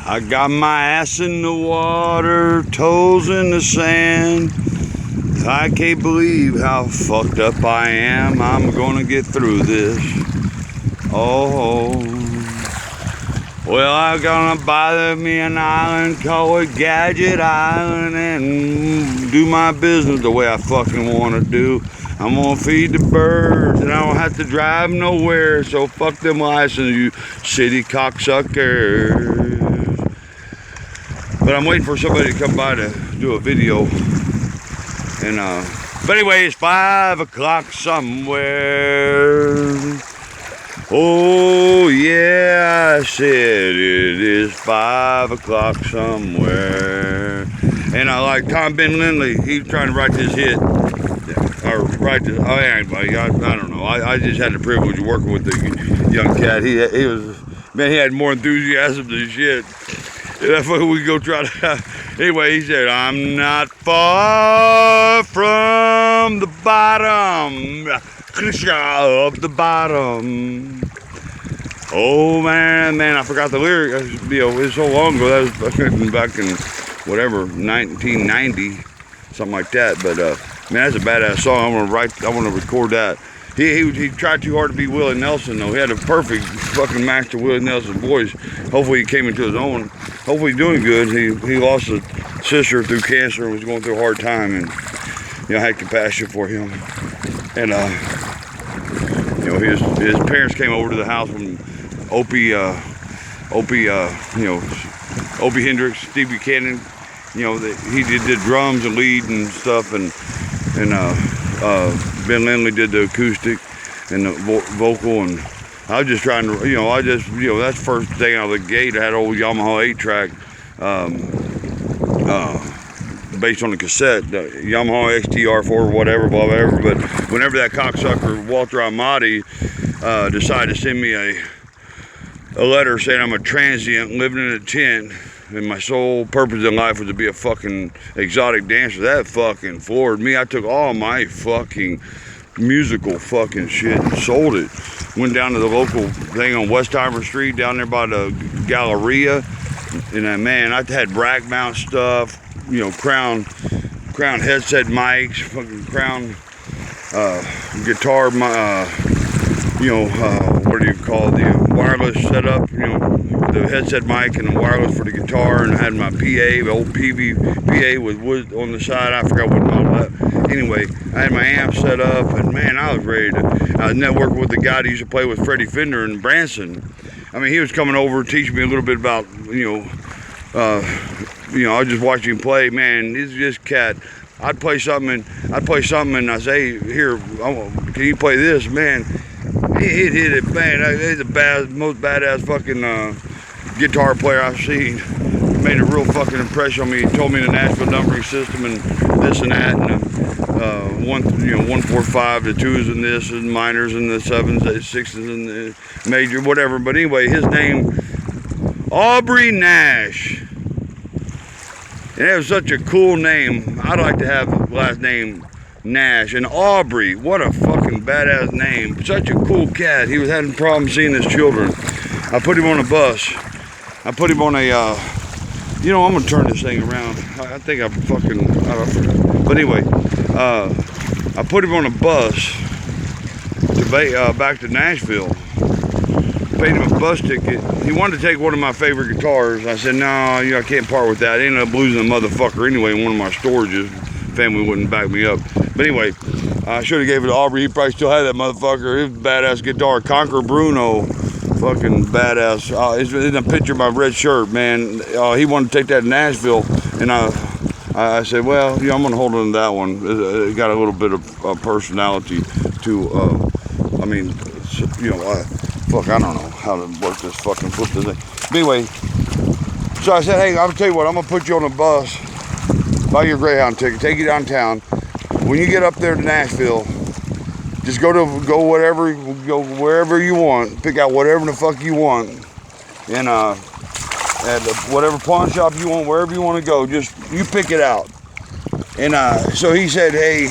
I got my ass in the water, toes in the sand. I can't believe how fucked up I am. I'm gonna get through this. Oh, well, I'm gonna buy me an island, call it Gadget Island, and do my business the way I fucking wanna do. I'm gonna feed the birds, and I don't have to drive nowhere, so fuck them licenses, you city cocksuckers. But I'm waiting for somebody to come by to do a video. And but anyway, it's 5 o'clock somewhere. Oh yeah, I said it is 5 o'clock somewhere. And I like Tom Ben Lindley, he's trying to write this hit. Or write this, I don't know. I just had the privilege of working with the young cat. He was, man, he had more enthusiasm than shit. That's what we go try to. Anyway, he said, I'm not far from the bottom of the bottom. Oh man, I forgot the lyric. You know, it was so long ago. That was back in whatever 1990, something like that. But man, that's a badass song. I want to record that. He tried too hard to be Willie Nelson though. He had a perfect fucking match to Willie Nelson's voice. Hopefully he came into his own. Hopefully he's doing good. He lost a sister through cancer and was going through a hard time, and you know, I had compassion for him. And you know, his parents came over to the house when Opie Hendrix, Steve Buchanan, you know, he did the drums and lead and stuff, and Ben Lindley did the acoustic and the vocal, and I was just trying to, that's the first thing out of the gate. I had an old Yamaha 8-track based on the cassette, the Yamaha XTR4 or whatever, but whenever that cocksucker Walter Amati decided to send me a letter saying I'm a transient living in a tent and my sole purpose in life was to be a fucking exotic dancer, that fucking floored me. I took all my fucking musical fucking shit and sold it. Went down to the local thing on Westheimer Street down there by the Galleria, and man, I had rack mount stuff, you know, crown headset mics, fucking crown guitar, what do you call it, the wireless setup, you know, the headset mic and the wireless for the guitar, and I had my PA, the old PV PA with wood on the side. I forgot what model that. Anyway, I had my amp set up, and man, I was ready to. I was networking with the guy that used to play with Freddie Fender in Branson. I mean, he was coming over teaching me a little bit about, I was just watching him play. Man, this cat. I'd play something, and I say, here, can you play this, man? He'd hit it, man. He's the most badass fucking guitar player I've seen. Made a real fucking impression on me. He told me the Nashville numbering system and this and that, and 145, the twos and this, and minors and the sevens, the sixes and the major, whatever. But anyway, his name, Aubrey Nash. And it was such a cool name. I'd like to have the last name Nash. And Aubrey, what a fucking badass name. Such a cool cat. He was having problems seeing his children. I put him on a bus. I put him on a, I'm going to turn this thing around. I think I fucking, but anyway, I put him on a bus to back to Nashville. Paid him a bus ticket. He wanted to take one of my favorite guitars. I said, no, I can't part with that. I ended up losing the motherfucker anyway in one of my storages. Family wouldn't back me up. But anyway, I should have gave it to Aubrey. He probably still had that motherfucker. It was a badass guitar. Conquer Bruno. Fucking badass. It's in a picture of my red shirt, man. He wanted to take that to Nashville. And I said, well, I'm going to hold on to that one. It got a little bit of personality to, fuck, I don't know how to work this fucking flip this thing. But anyway, so I said, hey, I'll tell you what, I'm going to put you on a bus. Buy your Greyhound ticket, take you downtown. When you get up there to Nashville, just go wherever you want, pick out whatever the fuck you want, and at whatever pawn shop you want, wherever you want to go, just you pick it out. And so he said, hey,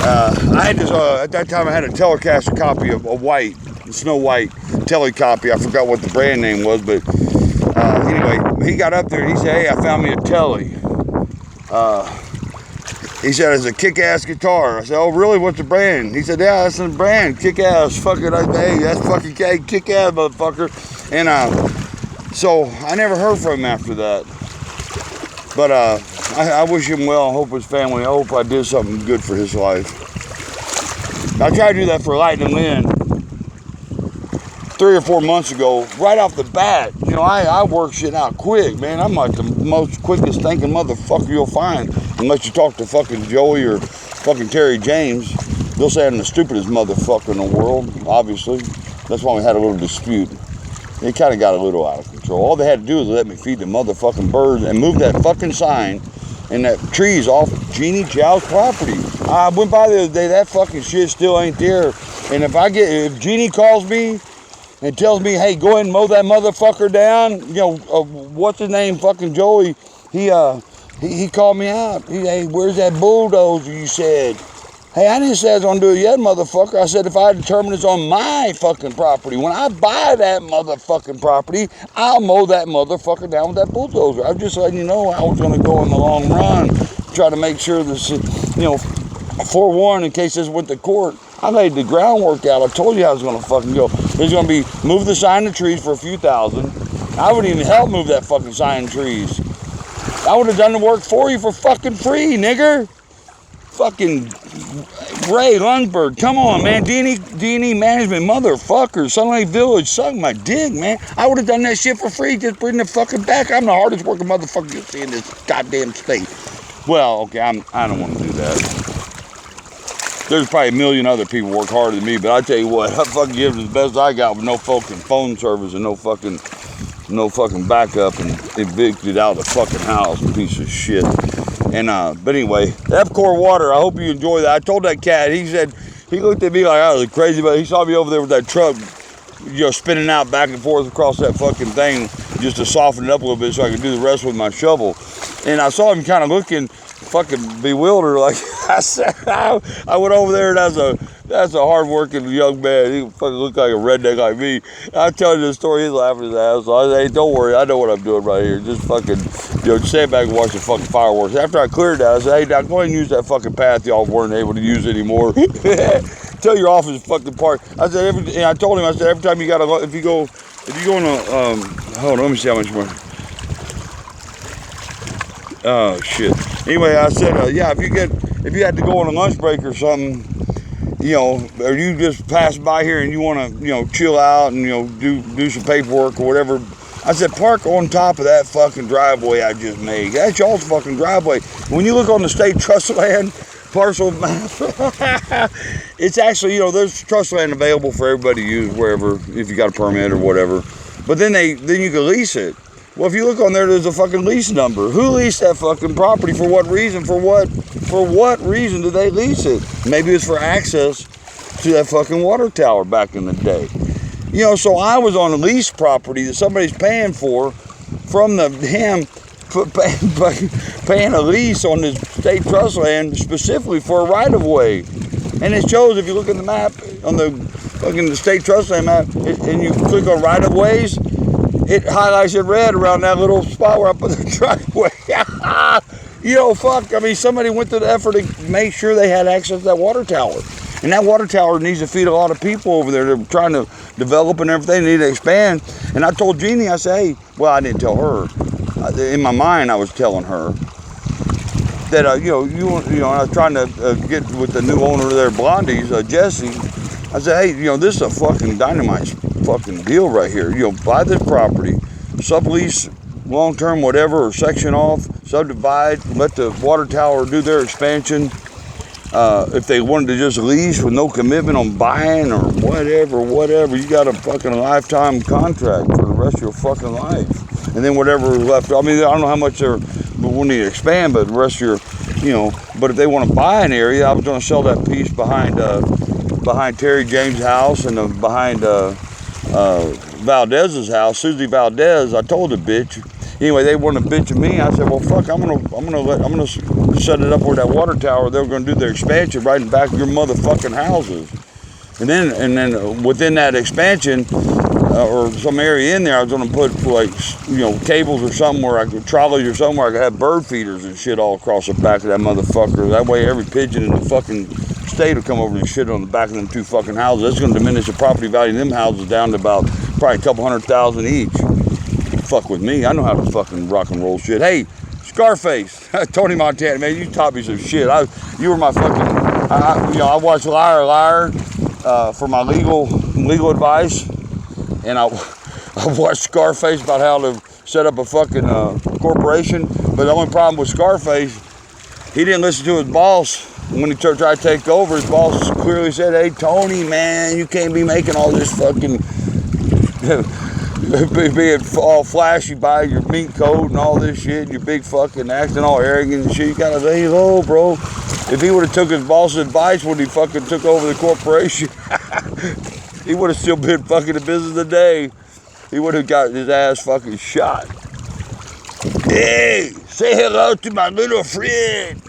I had this at that time I had a Telecaster copy of a Snow White Tele copy. I forgot what the brand name was, but Anyway, he got up there and he said, hey, I found me a Telly. He said, it's a kick-ass guitar. I said, oh, really? What's the brand? He said, yeah, that's the brand. Kick-ass. Fucking, hey, that's fucking kick-ass, motherfucker. And so I never heard from him after that. But I wish him well. I hope his family. I hope I did something good for his life. I tried to do that for Lightning Lynn 3 or 4 months ago, right off the bat. You know, I work shit out quick, man. I'm like the most quickest thinking motherfucker you'll find. Unless you talk to fucking Joey or fucking Terry James. They'll say I'm the stupidest motherfucker in the world, obviously. That's why we had a little dispute. It kind of got a little out of control. All they had to do was let me feed the motherfucking birds and move that fucking sign and that trees off Jeannie Chow's property. I went by the other day, that fucking shit still ain't there. And if Jeannie calls me and tells me, hey, go ahead and mow that motherfucker down, you know, what's his name, fucking Joey, he called me out. Hey, where's that bulldozer you said? Hey, I didn't say I was gonna do it yet, motherfucker. I said if I determine it's on my fucking property, when I buy that motherfucking property, I'll mow that motherfucker down with that bulldozer. I'm just letting you know I was gonna go in the long run, try to make sure this, you know, forewarned in case this went to court. I laid the groundwork out. I told you I was gonna fucking go. There's gonna be move the sign and trees for a few thousand. I wouldn't even help move that fucking sign and trees. I would have done the work for you for fucking free, nigger. Fucking Ray Lundberg, come on, man. D&E Management, motherfucker. Sun Lake Village, suck my dick, man. I would have done that shit for free. Just bring the fucking back. I'm the hardest working motherfucker you'll see in this goddamn state. Well, okay, I don't want to do that. There's probably a million other people work harder than me, but I tell you what, I fucking give it the best I got with no fucking phone service and no fucking backup and evicted out of the fucking house, piece of shit. And but anyway, Epcor Water, I hope you enjoy that. I told that cat, he said, he looked at me like I was crazy, but he saw me over there with that truck, you know, spinning out back and forth across that fucking thing just to soften it up a little bit so I could do the rest with my shovel. And I saw him kind of looking fucking bewildered, like I said, I went over there and that's a hard-working young man. He fucking looked like a redneck like me. I tell you this story, he's laughing his ass off. I said, hey, don't worry, I know what I'm doing right here. Just fucking, you know, stand back and watch the fucking fireworks. After I cleared that, I said, hey, now go ahead and use that fucking path y'all weren't able to use anymore. Tell your office fucking park. I said, and I told him, I said, every time you gotta, if you go on a, hold on, let me see how much more. Oh shit. Anyway, I said, yeah, if you had to go on a lunch break or something, you know, or you just pass by here and you want to, you know, chill out and, you know, do some paperwork or whatever, I said, park on top of that fucking driveway I just made. That's y'all's fucking driveway. When you look on the state trust land parcel map, it's actually, you know, there's trust land available for everybody to use wherever, if you got a permit or whatever. But then you can lease it. Well, if you look on there, there's a fucking lease number. Who leased that fucking property? For what reason? For what reason did they lease it? Maybe it's for access to that fucking water tower back in the day. You know, so I was on a lease property that somebody's paying for from him paying a lease on the state trust land specifically for a right-of-way. And it shows, if you look at the map, on the fucking state trust land map, and you click on right-of-ways, it highlights it red around that little spot where I put the driveway. You know, fuck, I mean, somebody went to the effort to make sure they had access to that water tower. And that water tower needs to feed a lot of people over there. They're trying to develop and everything. They need to expand. And I told Jeannie, I said, hey, well, I didn't tell her. In my mind, I was telling her that, you know, I was trying to get with the new owner there, Blondie's, Jesse. I said, hey, you know, this is a fucking dynamite fucking deal right here. You know, buy this property, sublease, long-term, whatever, or section off, subdivide, let the water tower do their expansion. If they wanted to just lease with no commitment on buying or whatever, you got a fucking lifetime contract for the rest of your fucking life. And then whatever is left, I mean, I don't know how much we'll need to expand, but the rest of your, you know, but if they want to buy an area, I was going to sell that piece behind Terry James' house and behind Valdez's house, Susie Valdez. I told the bitch. Anyway, they wanted to bitch at me. I said, well, fuck, I'm gonna set it up where that water tower. They're gonna do their expansion right in back of your motherfucking houses, and then within that expansion, or some area in there, I was gonna put like, you know, cables or something where I could, trolleys or something where I could have bird feeders and shit all across the back of that motherfucker. That way every pigeon in the fucking state will come over and shit on the back of them 2 fucking houses. That's gonna diminish the property value of them houses down to about probably a couple $100,000 each. Fuck with me, I know how to fucking rock and roll shit. Hey, Scarface, Tony Montana, man, you taught me some shit. You were my fucking, you know, I watched Liar Liar for my legal advice, and I watched Scarface about how to set up a fucking corporation. But the only problem with Scarface, he didn't listen to his boss. When he tried to take over, his boss clearly said, "Hey, Tony, man, you can't be making all this fucking being all flashy by your mink coat and all this shit, and your big fucking acting all arrogant and shit. You gotta lay low, bro." If he would have took his boss's advice when he fucking took over the corporation, he would have still been fucking in business today. He would have got his ass fucking shot. Hey, say hello to my little friend.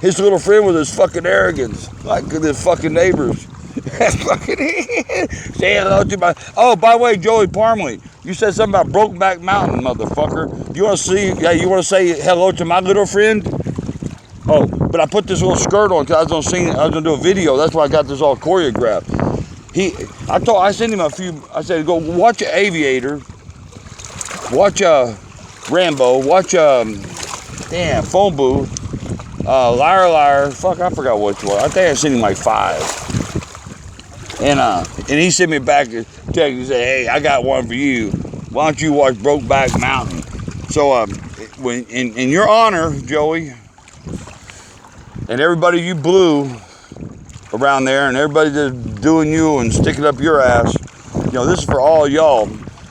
His little friend was his fucking arrogance, like his fucking neighbors. Say hello to my... Oh, by the way, Joey Parmley, you said something about Brokeback Mountain, motherfucker. You want to see... Yeah, you want to say hello to my little friend? Oh, but I put this little skirt on because I was gonna do a video. That's why I got this all choreographed. I sent him a few. I said, go watch Aviator, watch Rambo, watch Phone Booth, Liar Liar. Fuck, I forgot which one. I think I sent him like 5. And he sent me back a text and said, "Hey, I got one for you. Why don't you watch Brokeback Mountain?" So when in your honor, Joey, and everybody you blew around there, and everybody that's doing you and sticking up your ass, you know, this is for all y'all.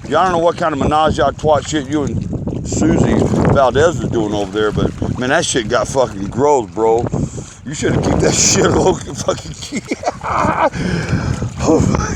Y'all don't know what kind of menage a trois shit you and Susie Valdez was doing over there, but man, that shit got fucking gross, bro. You should have kept that shit alone.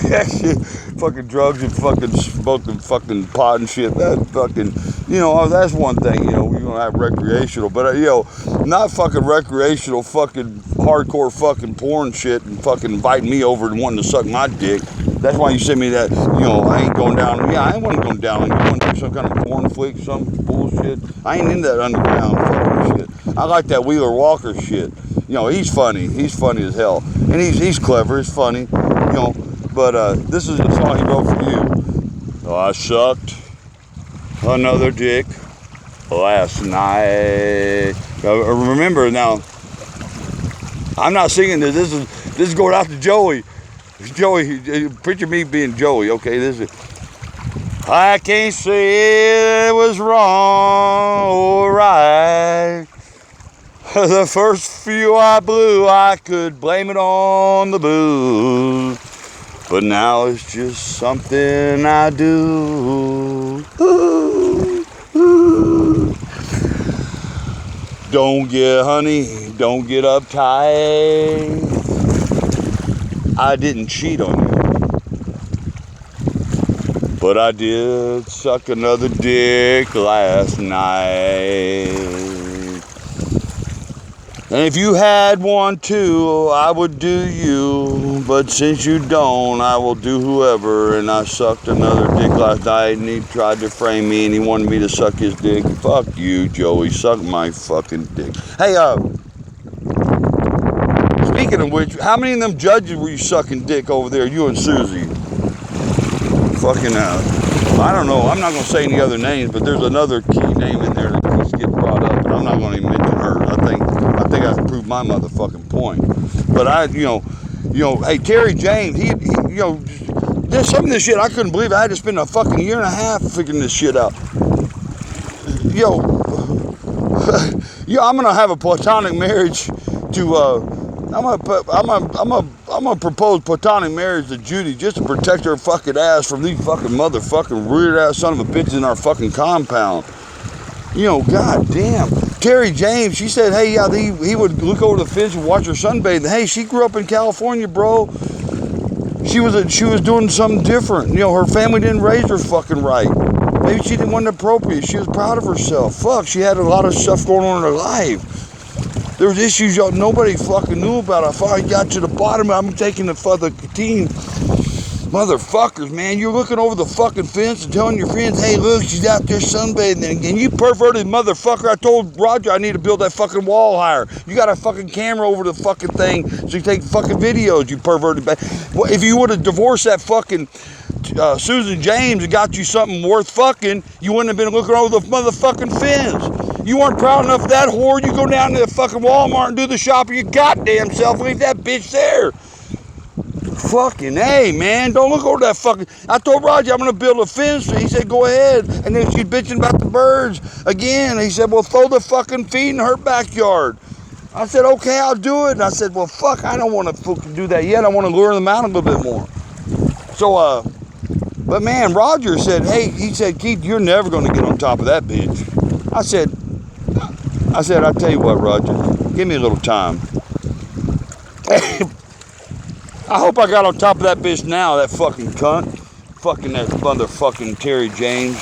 That shit, fucking drugs and fucking smoking fucking pot and shit. That fucking, you know, that's one thing, you know, we're gonna have recreational, but you know, not fucking recreational, fucking hardcore fucking porn shit and fucking inviting me over and wanting to suck my dick. That's why you sent me that, you know, I ain't going down. Yeah, I ain't want to go down. You want to do some kind of porn flick, some bullshit. I ain't into that underground fucking shit. I like that Wheeler Walker shit. You know, he's funny. He's funny as hell. And he's clever. He's funny. You know, but this is a song he wrote for you. Oh, I sucked another dick last night. Remember now, I'm not singing this. This is going out to Joey. Joey, picture me being Joey, okay? This is... I can't say it was wrong or right. The first few I blew, I could blame it on the booze. But now it's just something I do. Don't get, honey, don't get uptight. I didn't cheat on you, but I did suck another dick last night. And if you had one too, I would do you. But since you don't, I will do whoever. And I sucked another dick last night, and he tried to frame me, and he wanted me to suck his dick. Fuck you, Joey. Suck my fucking dick. Hey, speaking of which, how many of them judges were you sucking dick over there, you and Susie? Fucking, I don't know. I'm not going to say any other names, but there's another key name in there that keeps getting brought up, but I'm not going to even mention her. I think I proved my motherfucking point. But you know, hey, Terry James, he you know, there's some of this shit I couldn't believe. I had to spend a fucking year and a half figuring this shit out. Yo, I'm gonna have a platonic marriage to. I'm gonna propose platonic marriage to Judy just to protect her fucking ass from these fucking motherfucking weird ass son of a bitches in our fucking compound. You know, goddamn. Terry James, she said, hey, yeah, he would look over the fence and watch her sunbathing. Hey, she grew up in California, bro. She was doing something different. You know, her family didn't raise her fucking right. Maybe she didn't want it appropriate. She was proud of herself. Fuck, she had a lot of stuff going on in her life. There was issues nobody fucking knew about. I finally got to the bottom. I'm taking the fucking team. Motherfuckers, man, you're looking over the fucking fence and telling your friends, hey, look, she's out there sunbathing. And you perverted motherfucker, I told Roger I need to build that fucking wall higher. You got a fucking camera over the fucking thing so you take fucking videos, you perverted. Well, if you would have divorced that fucking Susan James and got you something worth fucking, you wouldn't have been looking over the motherfucking fence. You weren't proud enough of that whore, you go down to the fucking Walmart and do the shopping your goddamn self, leave that bitch there. Fucking hey, man, don't look over that fucking. I told Roger I'm gonna build a fence. He said go ahead, and then she's bitching about the birds again. He said, well, throw the fucking feed in her backyard. I said, okay, I'll do it. And I said, well, fuck, I don't want to fucking do that yet. I want to lure them out a little bit more. So but man, Roger said, hey, he said, Keith, you're never gonna get on top of that bitch. I said, I'll tell you what, Roger, give me a little time. I hope I got on top of that bitch now, that fucking cunt. Fucking that motherfucking Terry James.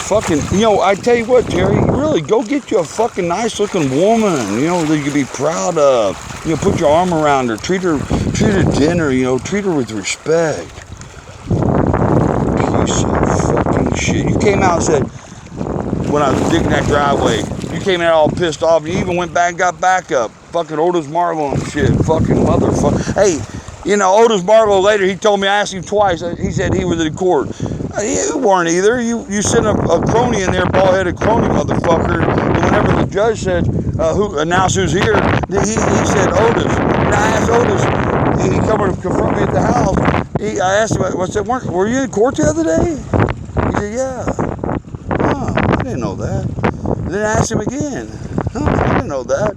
Fucking, you know, I tell you what, Terry, really, go get you a fucking nice looking woman, you know, that you can be proud of. You know, put your arm around her, treat her dinner, you know, treat her with respect. Piece of fucking shit. You came out and said, when I was digging that driveway, you came out all pissed off, and you even went back and got back up. Fucking Otis Marlowe and shit. Fucking motherfucker. Hey, you know, Otis Marlowe later, he told me, I asked him twice, he said he was in court. You weren't either. You sent a crony in there, bald-headed crony motherfucker. And whenever the judge said, who announced who's here, he said Otis. And I asked Otis, he come to confront me at the house. I asked him, I said, were you in court the other day? He said, yeah. Oh, I didn't know that. And then I asked him again. Oh, I didn't know that.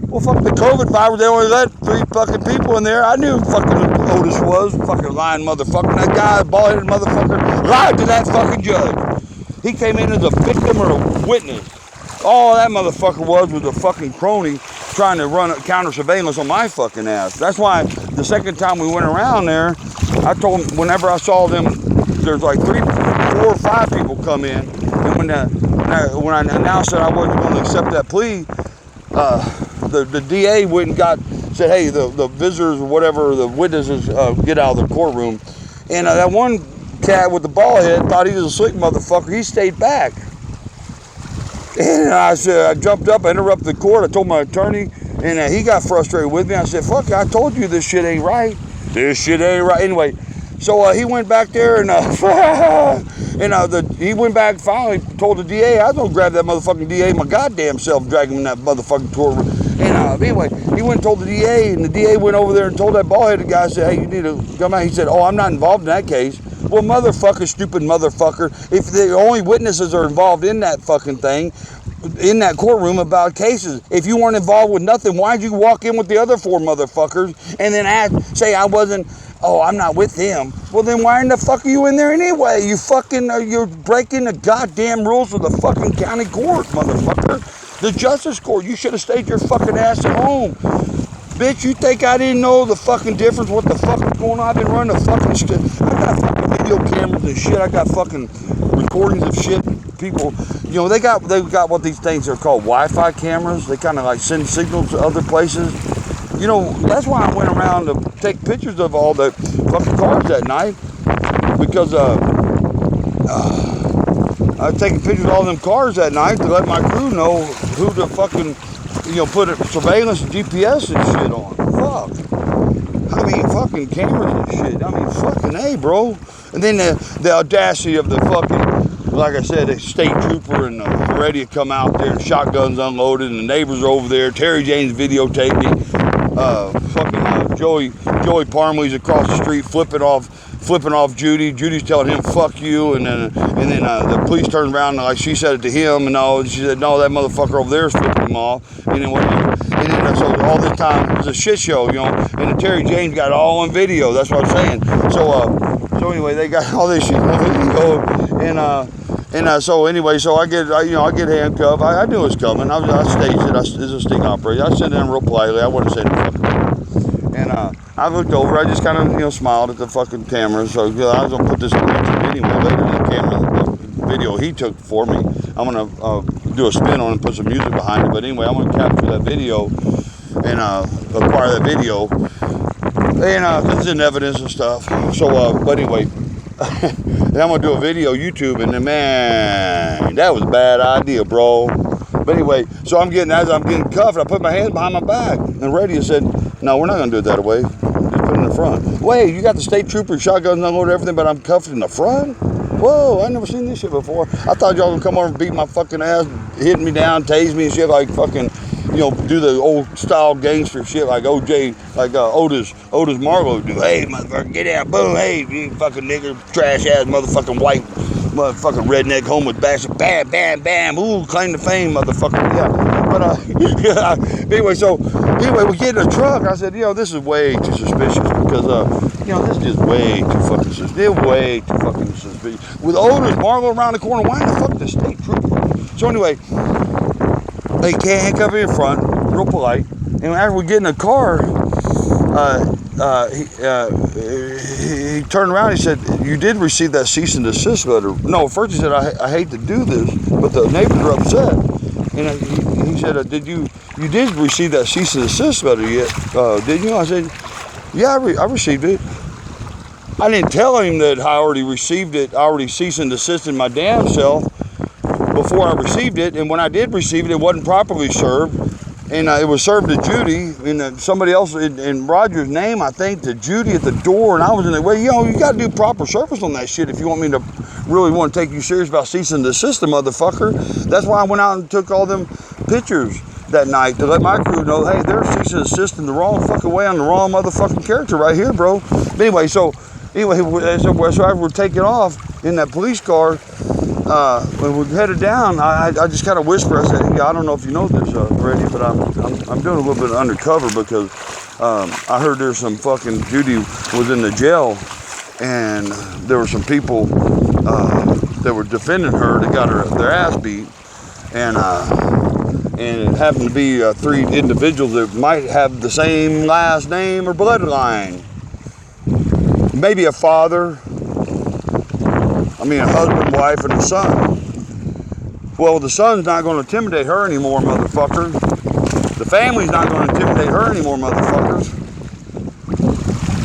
Well, fuck the COVID virus, they only let 3 fucking people in there. I knew who fucking Otis was, fucking lying motherfucker. That guy, bald-headed motherfucker, lied to that fucking judge. He came in as a victim or a witness. All that motherfucker was a fucking crony trying to run counter surveillance on my fucking ass. That's why the second time we went around there, I told him, whenever I saw them, there's like 3, 4, or 5 people come in, and when I announced that I wasn't going to accept that plea, the DA went and said, hey, the visitors or whatever, the witnesses, get out of the courtroom. And that one cat with the bald head thought he was a slick motherfucker. He stayed back. And I jumped up, I interrupted the court. I told my attorney, and he got frustrated with me. I said, fuck, I told you this shit ain't right. This shit ain't right. Anyway, so he went back there and he went back, finally told the DA, I was going to grab that motherfucking DA my goddamn self, drag him in that motherfucking courtroom. And anyway, he went and told the DA, and the DA went over there and told that bald-headed guy, said, hey, you need to come out. He said, oh, I'm not involved in that case. Well, motherfucker, stupid motherfucker, if the only witnesses are involved in that fucking thing, in that courtroom about cases, if you weren't involved with nothing, why'd you walk in with the other 4 motherfuckers and then say I wasn't, oh, I'm not with him? Well, then why in the fuck are you in there anyway? You fucking, you're breaking the goddamn rules of the fucking county court, motherfucker. The justice court, you should have stayed your fucking ass at home. Bitch, you think I didn't know the fucking difference, what the fuck was going on? I've been running the fucking shit. I got fucking video cameras and shit. I got fucking recordings of shit. People, you know, they got what these things are called, Wi-Fi cameras. They kind of like send signals to other places. You know, that's why I went around to take pictures of all the fucking cars that night. Because I was taking pictures of all them cars that night to let my crew know who to fucking, you know, put surveillance and GPS and shit on. Fuck. I mean, fucking cameras and shit. I mean, fucking A, bro. And then the audacity of the fucking, like I said, the state trooper and ready to come out there and shotguns unloaded and the neighbors are over there. Terry James videotaped me. Joey Parmley's across the street flipping off Judy. Judy's telling him fuck you, and then the police turned around and like she said it to him, and she said no, that motherfucker over there is flipping him off, and then so all this time it was a shit show, you know, and Terry James got it all on video. That's what I'm saying. So anyway, they got all this shit on video, so anyway, so I get handcuffed. I knew it was coming. I staged it. It's a sting operation. I said in real politely. I wouldn't say anything. And I looked over. I just kind of, you know, smiled at the fucking camera. So I was gonna put this on YouTube anyway. Later, the camera, the video he took for me, I'm gonna do a spin on it and put some music behind it. But anyway, I'm gonna capture that video and acquire that video. And this is in evidence and stuff. So, but anyway, and I'm gonna do a video YouTube, and then, man, that was a bad idea, bro. But anyway, so as I'm getting cuffed, I put my hands behind my back, and the radio said, "No, we're not gonna do it that way. Just put it in the front." Wait, you got the state trooper shotguns unloaded everything, but I'm cuffed in the front? Whoa, I never seen this shit before. I thought y'all gonna come over and beat my fucking ass, hit me down, tase me and shit like fucking, do the old style gangster shit like OJ, like Otis Marlowe do. Hey, motherfucker, get out, boom, hey, you fucking nigger, trash ass, motherfucking white, motherfucking redneck homeless bastard, bam, bam, bam, ooh, claim to fame, motherfucker, yeah. But, yeah, anyway, we get in a truck. I said, this is way too suspicious because, this is just way too fucking suspicious. They're way too fucking suspicious. With Otis Marlowe around the corner, why the fuck the state trooper? So anyway, they can't handcuff me in front, real polite. And after we get in the car, he turned around and he said, "You did receive that cease and desist letter." No, first he said, I hate to do this, but the neighbors are upset. And he said, you did receive that cease and desist letter yet, didn't you? I said, yeah, I received it. I didn't tell him that I already received it. I already cease and desisted my damn self before I received it. And when I did receive it, it wasn't properly served. And it was served to Judy, and somebody else in Roger's name, I think, to Judy at the door. And I was in the way, you got to do proper service on that shit if you want me to really want to take you serious about cease and desist, motherfucker. That's why I went out and took all them pictures that night to let my crew know, hey, they're cease and desist in the wrong fucking way on the wrong motherfucking character right here, bro. But anyway, so after we're taking off in that police car, when we headed down, I just kind of whispered. I said, I don't know if you know this already, but I'm doing a little bit of undercover because I heard there's some fucking Judy was in the jail, and there were some people that were defending her that got their ass beat, and it happened to be 3 individuals that might have the same last name or bloodline. Maybe a father. A husband, wife, and a son. Well, the son's not going to intimidate her anymore, motherfucker. The family's not going to intimidate her anymore, motherfuckers.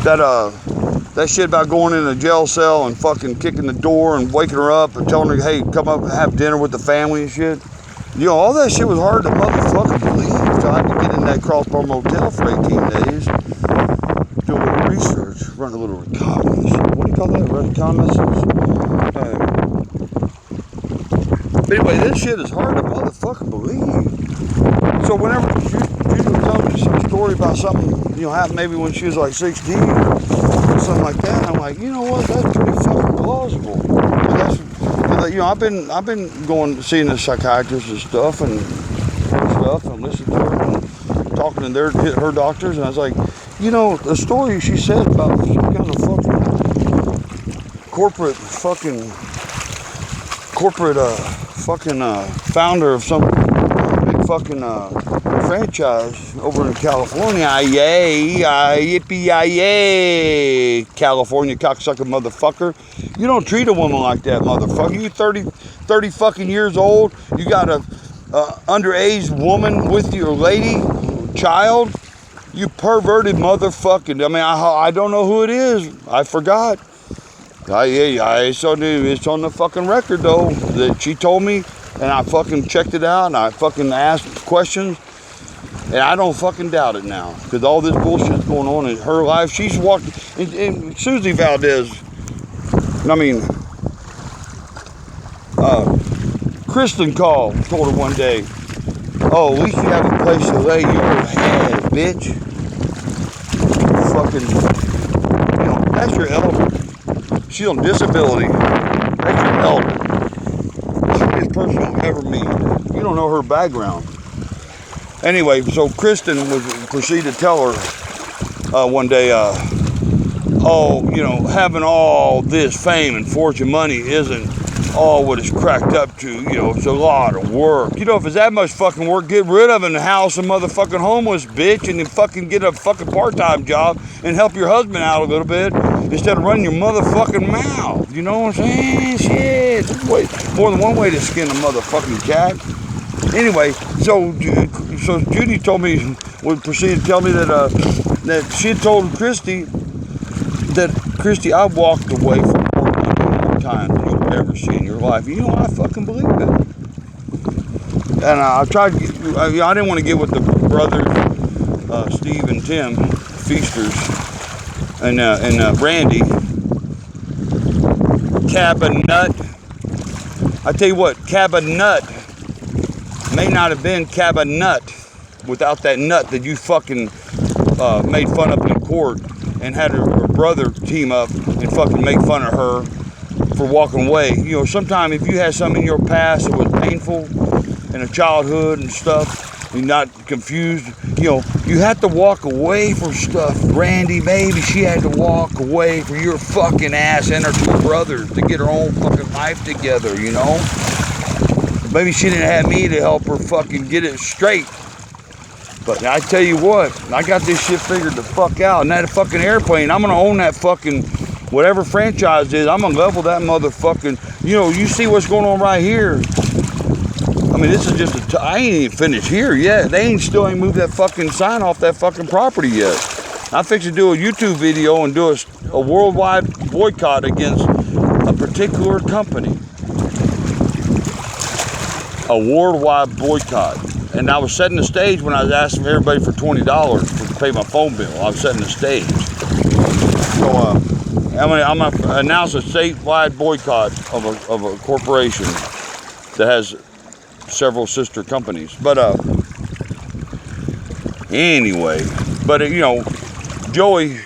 That shit about going in a jail cell and fucking kicking the door and waking her up and telling her, hey, come up and have dinner with the family and shit. All that shit was hard to motherfucking believe. So I had to get in that Crossbar Motel for 18 days. Do a little research, run a little reconnaissance. What do you call that? Reconnaissance? But anyway, this shit is hard to motherfucking believe. So whenever Judy was telling me some story about something, happened maybe when she was like 16 or something like that, I'm like, you know what? That's pretty fucking plausible. I've been going seeing the psychiatrists and stuff and listening to her and talking to her doctors, and I was like, the story she said about some kind of corporate founder of some big fucking franchise over in California. Yippee-yi-yay, California cocksucker motherfucker. You don't treat a woman like that, motherfucker. You 30 fucking years old. You got a underage woman with your lady, child. You perverted motherfucking. I don't know who it is. I forgot. It's on the fucking record though that she told me, and I fucking checked it out and I fucking asked questions, and I don't fucking doubt it now because all this bullshit's going on in her life. She's walked, and Susie Valdez. Kristen told her one day, "Oh, at least you have a place to lay your head, bitch." Fucking, that's your elder. She's on disability. That's your elder. This person don't ever meet. You don't know her background. Anyway, so Kristen proceeded to tell her one day, having all this fame and fortune money isn't all what it's cracked up to. It's a lot of work. If it's that much fucking work, get rid of it and house a motherfucking homeless bitch and then fucking get a fucking part-time job and help your husband out a little bit instead of running your motherfucking mouth. You know what I'm saying? Shit. There's more than one way to skin a motherfucking cat. Anyway, so Judy told me, would proceed to tell me that that she had told Christy that, Christy, I walked away from more times than you'll ever see in your life. You know, I fucking believe it. And I tried to get, I didn't want to get with the brothers, Steve and Tim Feasters, and Randy Cabanut. I tell you what, Cabanut may not have been Cabanut without that nut that you fucking made fun of in court, and had her brother team up and fucking make fun of her for walking away. You know, sometimes if you had something in your past that was painful in a childhood and stuff, you're not confused, you know, you have to walk away from stuff. Randy, maybe she had to walk away from your fucking ass and her two brothers to get her own fucking life together, you know? Maybe she didn't have me to help her fucking get it straight. But I tell you what, I got this shit figured the fuck out. And that fucking airplane, I'm gonna own that fucking, whatever franchise is, I'm gonna level that motherfucking, you know, you see what's going on right here. I mean, this is just I ain't even finished here yet. They still ain't moved that fucking sign off that fucking property yet. I fixed to do a YouTube video and do a worldwide boycott against a particular company. A worldwide boycott. And I was setting the stage when I was asking everybody for $20 to pay my phone bill. I was setting the stage. So I'm gonna announce a statewide boycott of a corporation that has several sister companies. But anyway, you know, Joey